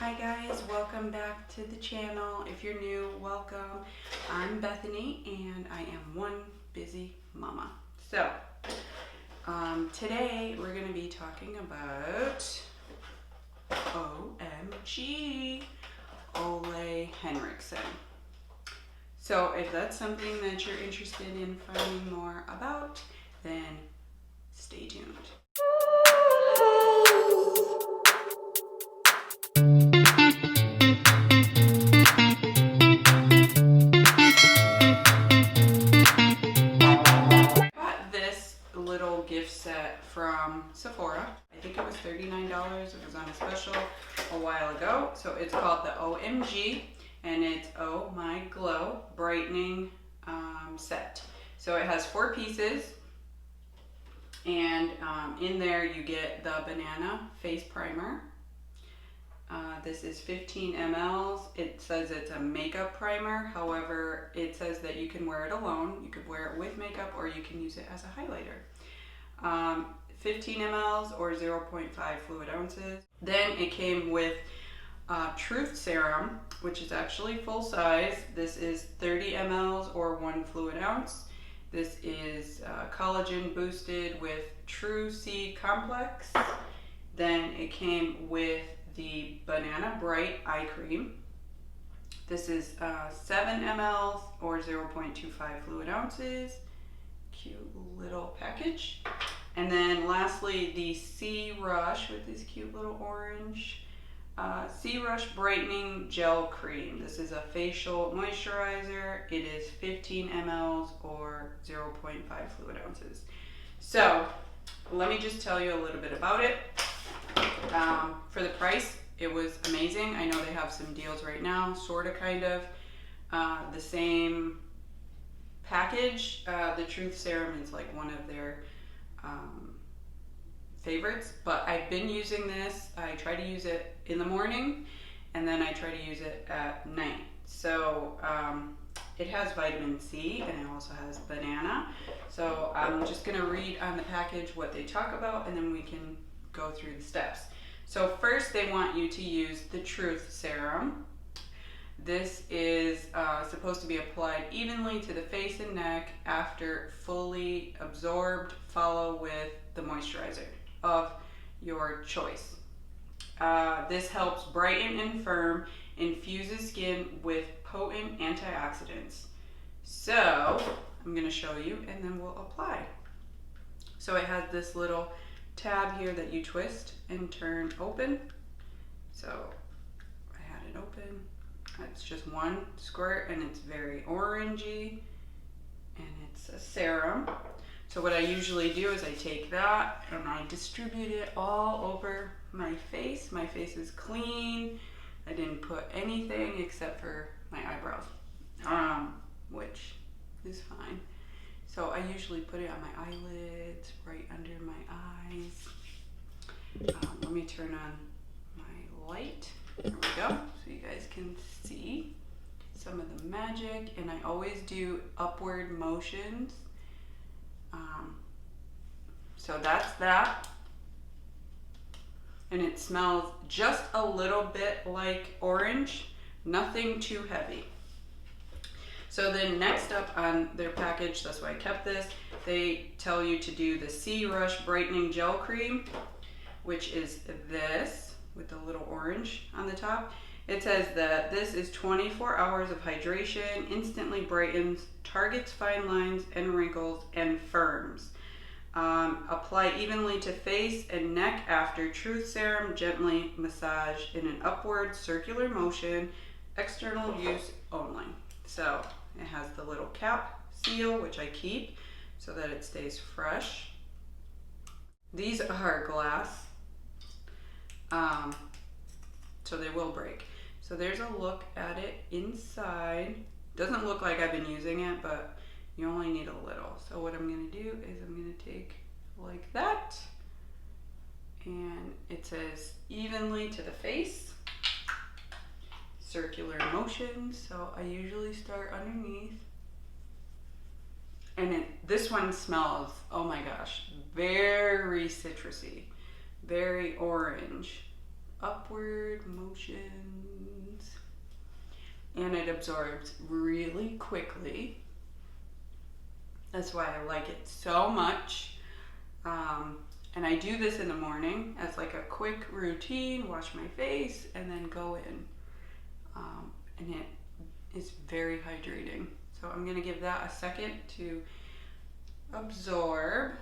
Hi guys, welcome back to the channel. If you're new, welcome. I'm Bethany and I am one busy mama. So, today we're going to be talking about OMG, Ole Henriksen. So if that's something that you're interested in finding more about, then stay tuned. Gift set from Sephora. I think it was $39. It was on a special a while ago. So it's called the OMG and it's Oh My Glow Brightening set. So it has 4 pieces and in there you get the banana face primer. This is 15 mLs. It says it's a makeup primer. However, it says that you can wear it alone. You could wear it with makeup or you can use it as a highlighter. 15 mLs or 0.5 fluid ounces. Then it came with Truth Serum, which is actually full size. This is 30 mLs or 1 fluid ounce. This is collagen boosted with True C Complex. Then it came with the Banana Bright Eye Cream. This is 7 mLs or 0.25 fluid ounces. Cute little package. And then lastly, the Sea Rush with this cute little orange Sea Rush Brightening Gel Cream. This is a facial moisturizer. It is 15 mLs or 0.5 fluid ounces. So let me just tell you a little bit about it. For the price, it was amazing. I know they have some deals right now, sort of, kind of. The same package. The Truth Serum is like one of their favorites, but I've been using this. I try to use it in the morning and then I try to use it at night. So it has vitamin C and it also has banana. So I'm just going to read on the package what they talk about and then we can go through the steps. So first they want you to use the Truth Serum. This is supposed to be applied evenly to the face and neck after fully absorbed. Follow with the moisturizer of your choice. This helps brighten and firm, infuses skin with potent antioxidants. So I'm going to show you and then we'll apply. So it has this little tab here that you twist and turn open. So I had it open. It's just one squirt and it's very orangey and it's a serum. So what I usually do is I take that and I distribute it all over my face. My face is clean. I didn't put anything except for my eyebrows, which is fine. So I usually put it on my eyelids, right under my eyes. Let me turn on my light. There we go, so you guys can see some of the magic, and I always do upward motions. So that's that, and it smells just a little bit like orange, nothing too heavy. So then next up on their package, that's why I kept this, they tell you to do the Sea Rush Brightening Gel Cream, which is this with the little orange on the top. It says that this is 24 hours of hydration, instantly brightens, targets fine lines and wrinkles, and firms. Apply evenly to face and neck after Truth Serum, gently massage in an upward circular motion, external use only. So it has the little cap seal, which I keep so that it stays fresh. These are glass. So they will break. So there's a look at it inside. Doesn't look like I've been using it, but you only need a little. So what I'm going to do is I'm going to take like that, and it says evenly to the face, circular motion. So I usually start underneath, and this one smells, oh my gosh, very citrusy, very orange. upward motions, and it absorbs really quickly. That's why I like it so much. And I do this in the morning as like a quick routine, wash my face, and then go in. And it is very hydrating. So I'm gonna give that a second to absorb.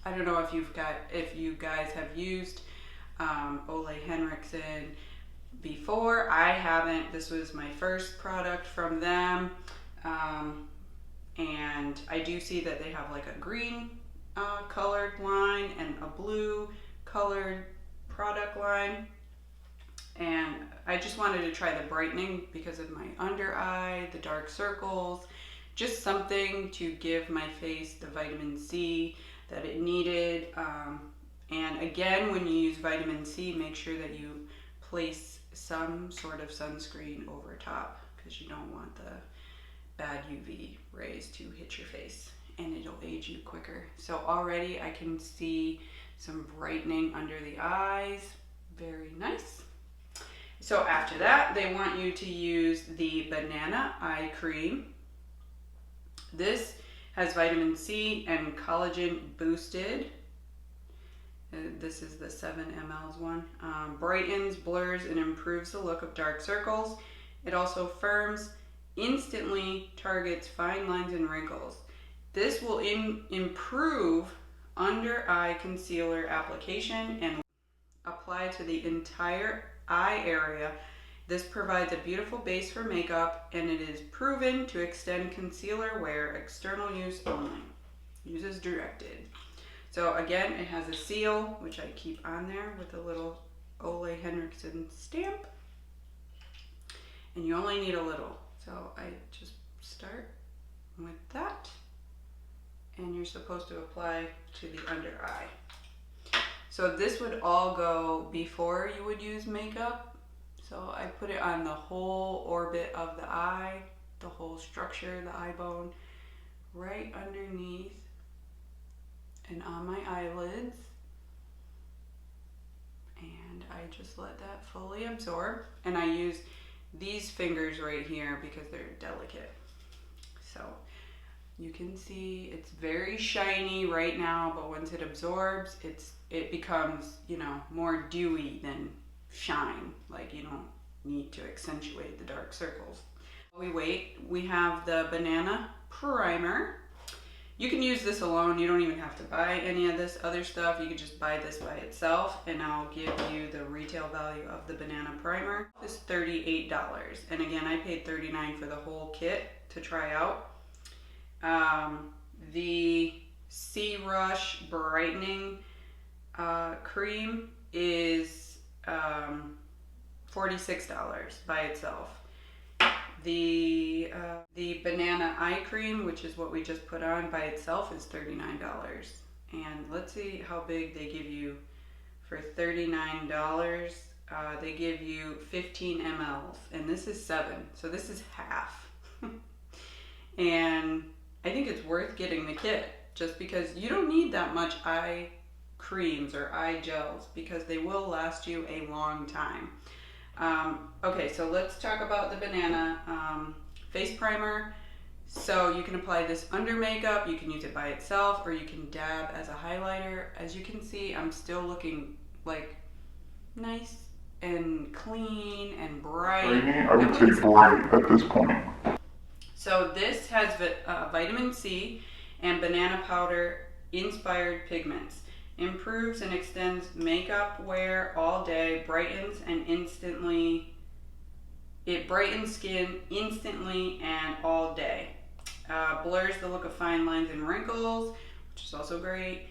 I don't know if you guys have used Ole Henriksen before. I haven't. This was my first product from them. And I do see that they have like a green colored line and a blue colored product line. And I just wanted to try the brightening because of my under eye, the dark circles, just something to give my face the vitamin C that it needed. And again, when you use vitamin C, make sure that you place some sort of sunscreen over top because you don't want the bad UV rays to hit your face, and it'll age you quicker. So already I can see some brightening under the eyes. Very nice. So after that, they want you to use the Banana Eye Cream. This has vitamin C and collagen boosted. This is the 7 ml one. Brightens, blurs, and improves the look of dark circles. It also firms, instantly targets fine lines and wrinkles. This will improve under eye concealer application and apply to the entire eye area. This provides a beautiful base for makeup, and it is proven to extend concealer wear, external use only. Use as directed. So again, it has a seal, which I keep on there with a little Ole Henriksen stamp. And you only need a little. So I just start with that. And you're supposed to apply to the under eye. So this would all go before you would use makeup. So I put it on the whole orbit of the eye, the whole structure, the eye bone, right underneath and on my eyelids. And I just let that fully absorb. And I use these fingers right here because they're delicate. So you can see it's very shiny right now, but once it absorbs, it becomes, you know, more dewy than shine. Like, you don't need to accentuate the dark circles. While we wait, we have the Banana Primer. You can use this alone. You don't even have to buy any of this other stuff. You could just buy this by itself, and I'll give you the retail value of the Banana Primer. It's $38. And again, I paid $39 for the whole kit to try out. The C-Rush Brightening Cream is $46 by itself. The Banana Eye Cream, which is what we just put on by itself, is $39. And let's see how big they give you for $39. They give you 15 mLs, and this is 7, so this is half. And I think it's worth getting the kit just because you don't need that much eye creams or eye gels because they will last you a long time. Okay, so let's talk about the Banana face primer. So you can apply this under makeup, you can use it by itself, or you can dab as a highlighter. As you can see, I'm still looking like nice and clean and bright. I would say bright at this point. So this has vitamin C and banana powder inspired pigments. Improves and extends makeup wear all day, brightens and it brightens skin instantly and all day. Blurs the look of fine lines and wrinkles, which is also great.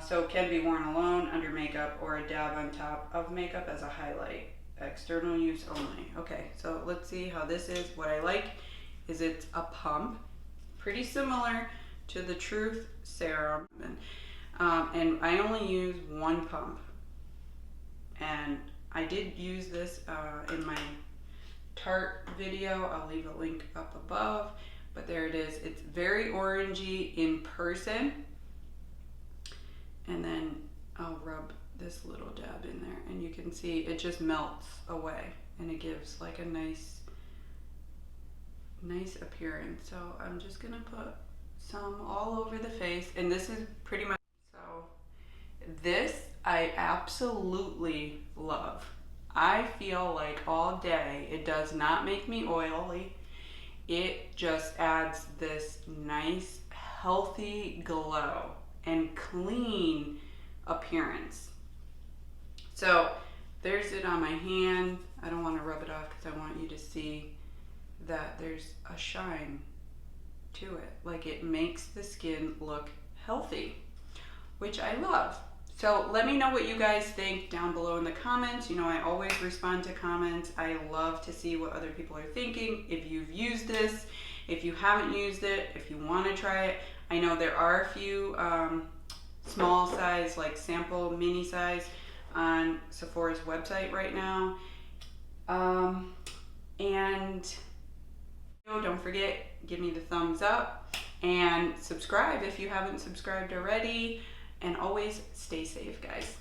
So it can be worn alone, under makeup, or a dab on top of makeup as a highlight. External use only. Okay, so let's see how this is. What I like is it's a pump, pretty similar to the Truth Serum. And I only use one pump. And I did use this in my Tarte video. I'll leave a link up above. But there it is. It's very orangey in person. And then I'll rub this little dab in there, and you can see it just melts away and it gives like a nice appearance. So I'm just gonna put some all over the face, and this is pretty much, so this I absolutely love. I feel like all day, it does not make me oily. It just adds this nice, healthy glow and clean appearance. So there's it on my hand. I don't want to rub it off because I want you to see that there's a shine to it. Like, it makes the skin look healthy, which I love. So let me know what you guys think down below in the comments. You know, I always respond to comments. I love to see what other people are thinking. If you've used this, if you haven't used it, if you want to try it. I know there are a few small size, like sample mini size on Sephora's website right now. And don't forget, give me the thumbs up and subscribe if you haven't subscribed already. And always stay safe, guys.